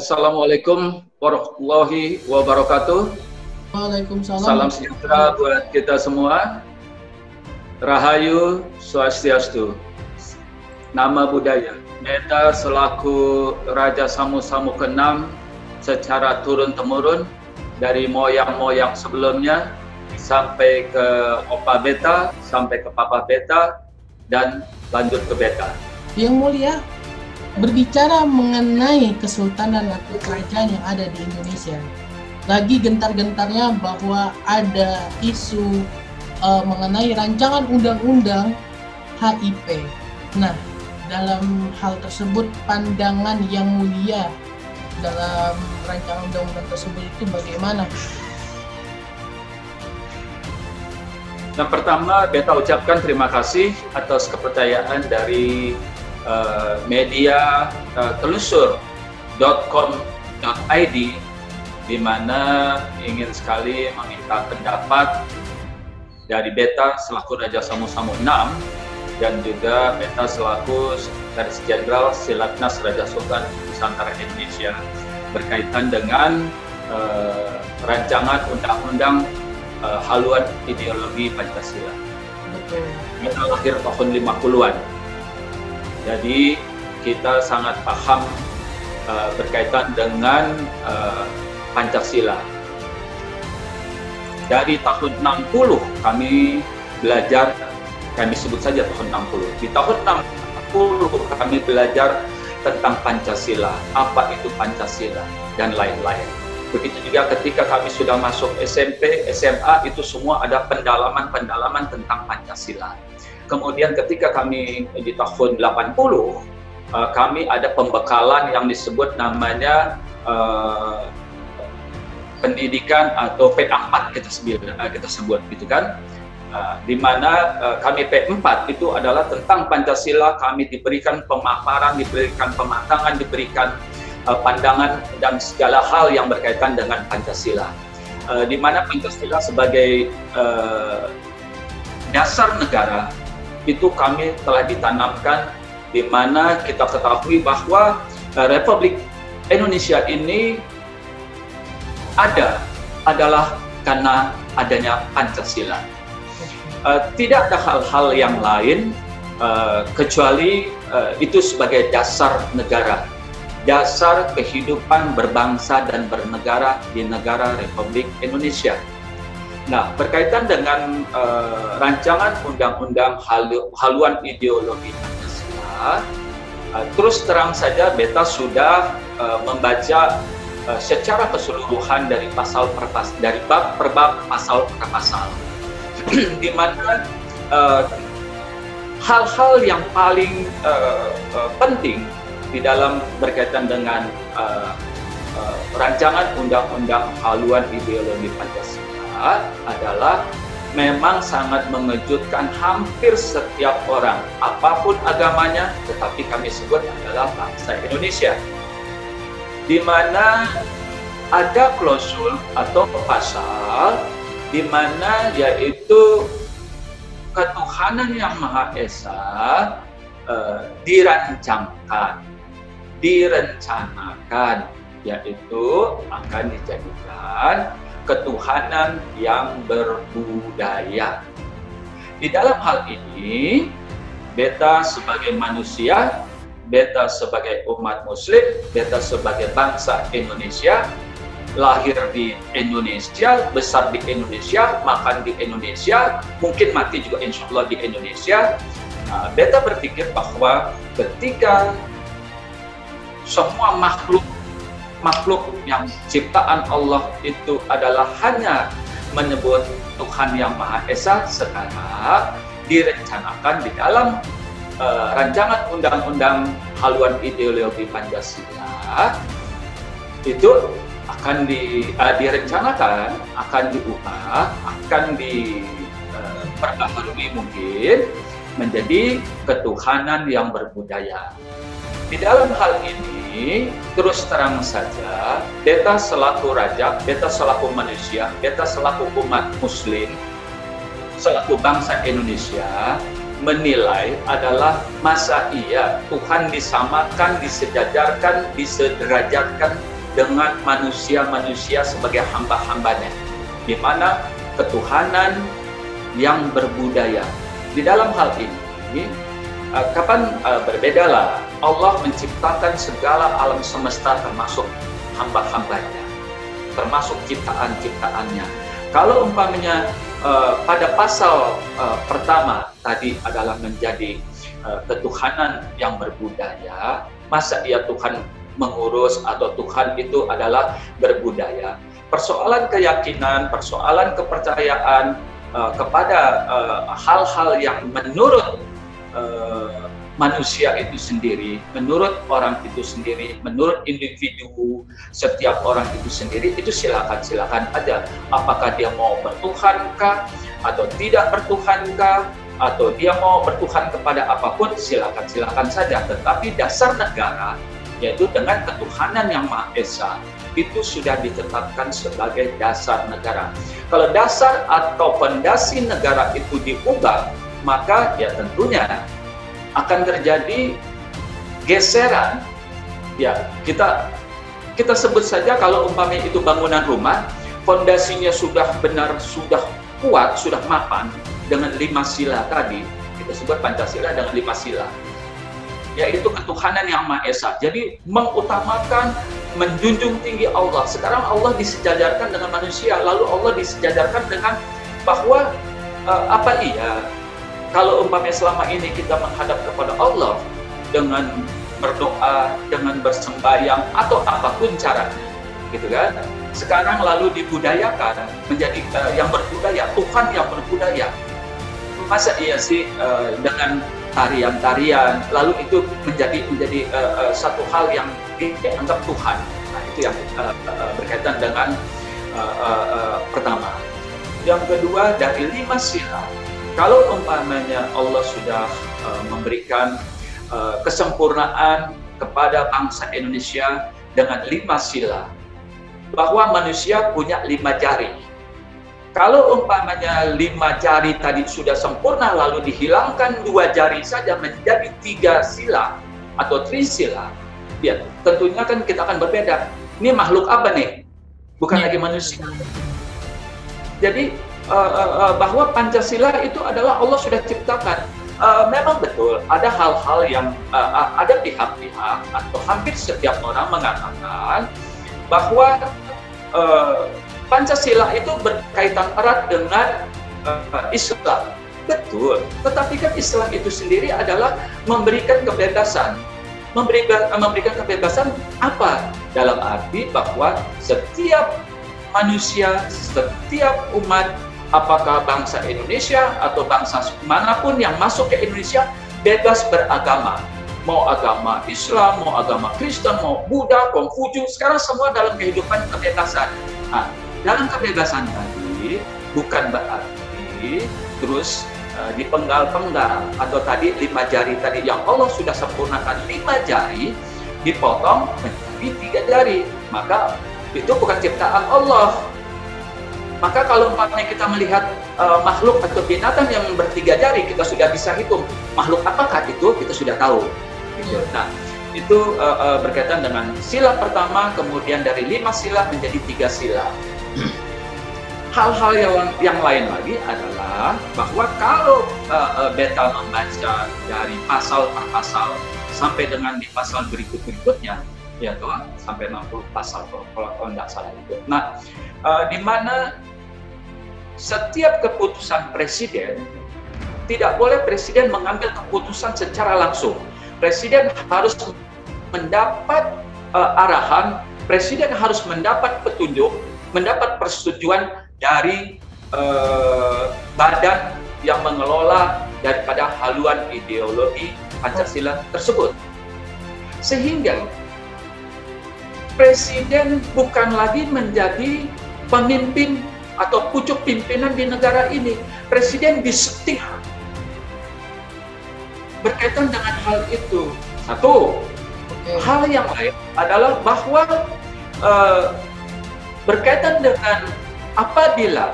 Assalamualaikum warahmatullahi wabarakatuh. Waalaikumsalam. Salam sejahtera buat kita semua. Rahayu Swastiastu. Nama budaya. Beta selaku Raja Samu-Samu ke-6 secara turun-temurun dari moyang-moyang sebelumnya sampai ke Opa Beta, sampai ke Papa Beta, dan lanjut ke Beta. Yang mulia, berbicara mengenai kesultanan atau kerajaan yang ada di Indonesia, lagi gentar-gentarnya bahwa ada isu mengenai rancangan undang-undang HIP. Nah, dalam hal tersebut pandangan yang mulia dalam rancangan undang-undang tersebut itu bagaimana? Yang pertama, Beta ucapkan terima kasih atas kepercayaan dari media telusur.com.id, di mana ingin sekali meminta pendapat dari Beta selaku Raja Samu-Samu 6 dan juga Beta selaku Sekretaris Jenderal Silatnas Raja Sultan Nusantara Indonesia berkaitan dengan rancangan undang-undang haluan ideologi Pancasila. Beta lahir tahun 50-an. Jadi kita sangat paham berkaitan dengan Pancasila. Dari tahun 60 kami belajar, kami sebut saja tahun 60. Di tahun 60 kami belajar tentang Pancasila, apa itu Pancasila, dan lain-lain. Begitu juga ketika kami sudah masuk SMP, SMA, itu semua ada pendalaman-pendalaman tentang Pancasila. Kemudian ketika kami di tahun 80, kami ada pembekalan yang disebut namanya pendidikan atau P4 kita sebut gitu kan. Di mana kami P4 itu adalah tentang Pancasila, kami diberikan pemaparan, diberikan pematangan, diberikan pandangan dan segala hal yang berkaitan dengan Pancasila. Di mana Pancasila sebagai dasar negara itu kami telah ditanamkan, di mana kita ketahui bahwa Republik Indonesia ini adalah karena adanya Pancasila. Tidak ada hal-hal yang lain kecuali itu sebagai dasar negara, dasar kehidupan berbangsa dan bernegara di negara Republik Indonesia. Nah, berkaitan dengan rancangan undang-undang haluan ideologi Pancasila, terus terang saja Beta sudah membaca secara keseluruhan dari pasal per pasal, dari bab per bab, pasal per pasal, di mana hal-hal yang paling penting di dalam berkaitan dengan rancangan undang-undang haluan ideologi Pancasila adalah memang sangat mengejutkan hampir setiap orang, apapun agamanya, tetapi kami sebut adalah bangsa Indonesia, di mana ada klausul atau pasal di mana yaitu ketuhanan yang Maha Esa direncanakan, yaitu akan dijadikan ketuhanan yang berbudaya. Di dalam hal ini, Beta sebagai manusia, Beta sebagai umat muslim, Beta sebagai bangsa Indonesia, lahir di Indonesia, besar di Indonesia, makan di Indonesia, mungkin mati juga insya Allah di Indonesia. Beta berpikir bahwa ketika semua makhluk yang ciptaan Allah itu adalah hanya menyebut Tuhan yang Maha Esa, sekarang direncanakan di dalam rancangan undang-undang haluan ideologi Pancasila itu akan direncanakan, akan diubah, akan diperbaharui mungkin menjadi ketuhanan yang berbudaya. Di dalam hal ini, terus terang saja, Beta selaku raja, Beta selaku manusia, Beta selaku umat muslim, selaku bangsa Indonesia, menilai adalah masa iya Tuhan disamakan, disejajarkan, disederajatkan dengan manusia-manusia sebagai hamba-hambanya, di mana ketuhanan yang berbudaya. Di dalam hal ini, berbedalah Allah menciptakan segala alam semesta termasuk hamba-hambanya, termasuk ciptaan-ciptaannya. Kalau umpamanya pada pasal pertama tadi adalah menjadi ketuhanan yang berbudaya, masa dia Tuhan mengurus atau Tuhan itu adalah berbudaya? Persoalan keyakinan, persoalan kepercayaan kepada hal-hal yang menurut manusia itu sendiri, menurut orang itu sendiri, menurut individu setiap orang itu sendiri, itu silakan aja. Apakah dia mau bertuhankah atau tidak bertuhankah, atau dia mau bertuhan kepada apapun, silakan saja. Tetapi dasar negara, yaitu dengan ketuhanan yang Maha Esa, itu sudah ditetapkan sebagai dasar negara. Kalau dasar atau fondasi negara itu diubah, maka ya tentunya akan terjadi geseran. Ya, kita sebut saja kalau umpamanya itu bangunan rumah, fondasinya sudah benar, sudah kuat, sudah mapan dengan 5 sila tadi, kita sebut Pancasila dengan 5 sila, yaitu ketuhanan yang Maha Esa. Jadi mengutamakan, menjunjung tinggi Allah. Sekarang Allah disejajarkan dengan manusia, lalu Allah disejajarkan dengan bahwa kalau umpamanya selama ini kita menghadap kepada Allah dengan berdoa, dengan bersembahyang atau apapun caranya, gitu kan? Sekarang lalu dibudayakan menjadi yang berbudaya, Tuhan yang berbudaya. Masa iya sih dengan tarian-tarian lalu itu menjadi satu hal yang dianggap Tuhan? Nah, itu yang berkaitan dengan pertama. Yang kedua, dari 5 sila. Kalau umpamanya Allah sudah memberikan kesempurnaan kepada bangsa Indonesia dengan 5 sila, bahwa manusia punya 5 jari. Kalau umpamanya 5 jari tadi sudah sempurna, lalu dihilangkan 2 jari saja menjadi 3 sila atau trisila, ya tentunya kan kita akan berbeda. Ini makhluk apa nih? Bukan lagi manusia. Jadi bahwa Pancasila itu adalah Allah sudah ciptakan. Memang betul ada hal-hal yang ada pihak-pihak atau hampir setiap orang mengatakan bahwa Pancasila itu berkaitan erat dengan Islam. Betul, tetapi kan Islam itu sendiri adalah memberikan kebebasan. Memberikan kebebasan apa? Dalam arti bahwa setiap manusia, setiap umat, apakah bangsa Indonesia atau bangsa manapun yang masuk ke Indonesia, bebas beragama. Mau agama Islam, mau agama Kristen, mau Buddha, Konghucu, sekarang semua dalam kehidupan kebebasan. Nah, dalam kebebasan tadi bukan berarti terus dipenggal-penggal, atau tadi 5 jari tadi yang Allah sudah sempurnakan 5 jari dipotong menjadi 3 jari, maka itu bukan ciptaan Allah. Maka kalau umpamanya kita melihat makhluk atau binatang yang ber3 jari, kita sudah bisa hitung makhluk apakah itu, kita sudah tahu. Gitu. Nah, itu berkaitan dengan sila pertama, kemudian dari 5 sila menjadi 3 sila. Hal-hal yang lain lagi adalah bahwa kalau beta membaca dari pasal per pasal sampai dengan di pasal berikutnya, ya Tuhan, sampai 60 pasal kalau tidak salah itu. Nah, di mana setiap keputusan presiden, tidak boleh presiden mengambil keputusan secara langsung. Presiden harus mendapat arahan, presiden harus mendapat petunjuk, mendapat persetujuan dari badan yang mengelola daripada haluan ideologi Pancasila tersebut. Sehingga presiden bukan lagi menjadi pemimpin atau pucuk pimpinan di negara ini. Presiden disetir. Berkaitan dengan hal itu, satu, hal yang lain adalah bahwa berkaitan dengan apabila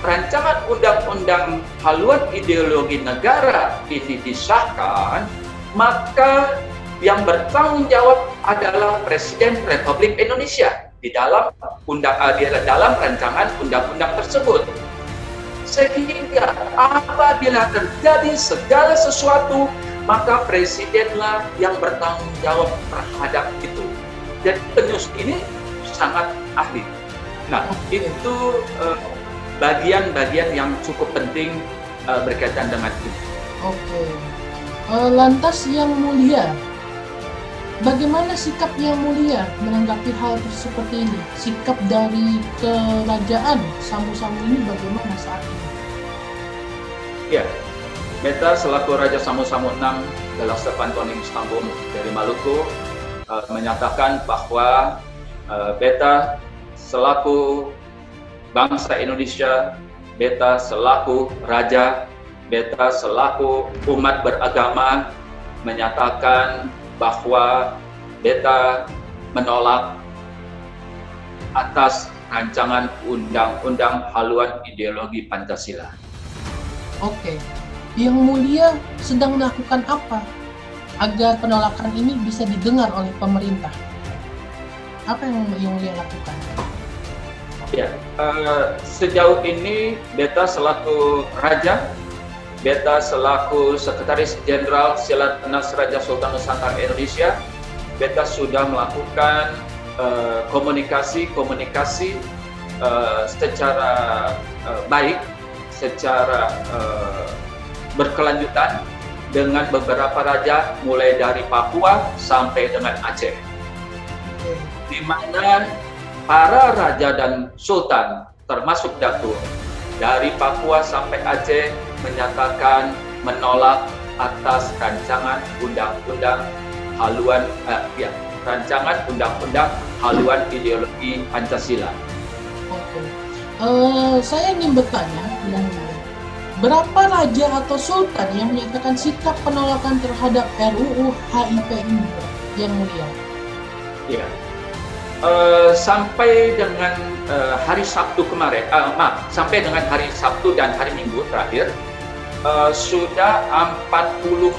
rancangan undang-undang haluan ideologi negara ini disahkan, maka yang bertanggung jawab adalah Presiden Republik Indonesia di dalam rancangan undang-undang tersebut. Sehingga apabila terjadi segala sesuatu, maka presidenlah yang bertanggung jawab terhadap itu. Dan penyusun ini sangat ahli. Nah, itu bagian-bagian yang cukup penting berkaitan dengan itu. Oke. Lantas Yang Mulia, bagaimana sikap Yang Mulia menanggapi hal seperti ini? Sikap dari kerajaan Samu-Samu ini bagaimana saat ini? Ya, Beta selaku Raja Samu-Samu VI Galaksa Pantoning Stambul dari Maluku menyatakan bahwa Beta selaku bangsa Indonesia, Beta selaku Raja, Beta selaku umat beragama menyatakan bahwa Beta menolak atas rancangan undang-undang haluan ideologi Pancasila. Oke, Yang Mulia sedang melakukan apa agar penolakan ini bisa didengar oleh pemerintah? Apa yang Yang Mulia lakukan? Ya, sejauh ini Beta selaku Raja, Beta selaku Sekretaris Jenderal Silatnas Raja Sultan Nusantara Indonesia, Beta sudah melakukan komunikasi secara baik, secara berkelanjutan dengan beberapa raja, mulai dari Papua sampai dengan Aceh, di mana para raja dan sultan termasuk Datuk dari Papua sampai Aceh menyatakan menolak atas rancangan undang-undang haluan rancangan undang-undang haluan ideologi Pancasila. Oke. Saya ingin bertanya, berapa raja atau sultan yang menyatakan sikap penolakan terhadap RUU HIP ini, Yang Mulia? Ya. Sampai dengan hari Sabtu kemarin, sampai dengan hari Sabtu dan hari Minggu terakhir, sudah 42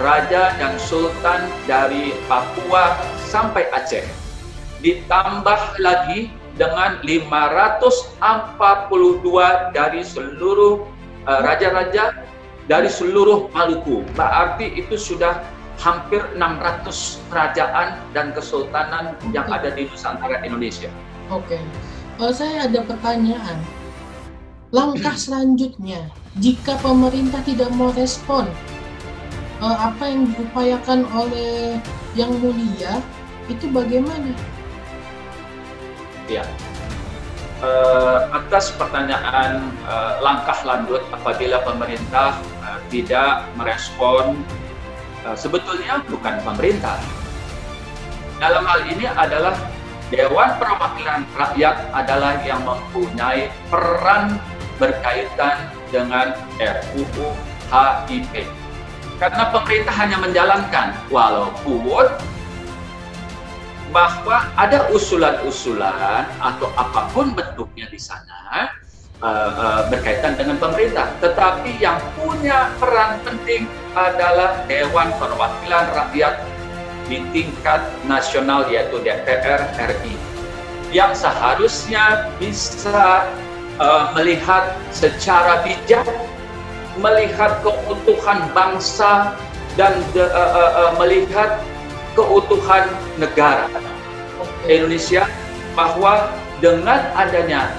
raja dan sultan dari Papua sampai Aceh, ditambah lagi dengan 542 dari seluruh raja-raja dari seluruh Maluku. Berarti itu sudah hampir 600 kerajaan dan kesultanan yang ada di Nusantara Indonesia. Oke. Saya ada pertanyaan. Langkah selanjutnya, jika pemerintah tidak mau respon, apa yang diupayakan oleh Yang Mulia itu bagaimana? Ya, atas pertanyaan langkah lanjut apabila pemerintah tidak merespon, sebetulnya bukan pemerintah. Dalam hal ini adalah Dewan Perwakilan Rakyat adalah yang mempunyai peran berkaitan dengan RUU HIP. Karena pemerintah hanya menjalankan, walaupun bahwa ada usulan-usulan atau apapun bentuknya di sana berkaitan dengan pemerintah, tetapi yang punya peran penting adalah Dewan Perwakilan Rakyat di tingkat nasional, yaitu DPR RI, yang seharusnya bisa melihat secara bijak, melihat keutuhan bangsa dan melihat keutuhan negara Indonesia, bahwa dengan adanya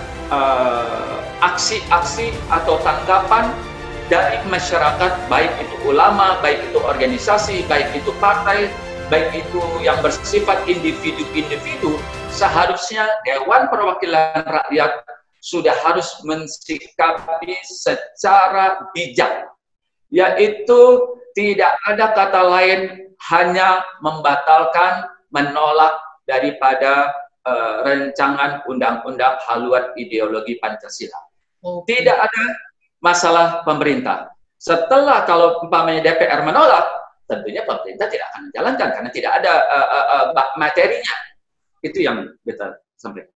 aksi-aksi atau tanggapan dari masyarakat, baik itu ulama, baik itu organisasi, baik itu partai, baik itu yang bersifat individu-individu, seharusnya Dewan Perwakilan Rakyat sudah harus mensikapi secara bijak, yaitu tidak ada kata lain, hanya membatalkan, menolak daripada rancangan undang-undang haluan ideologi Pancasila. Tidak ada masalah pemerintah. Setelah kalau umpamanya DPR menolak, tentunya pemerintah tidak akan menjalankan karena tidak ada materinya. Itu yang kita sampaikan.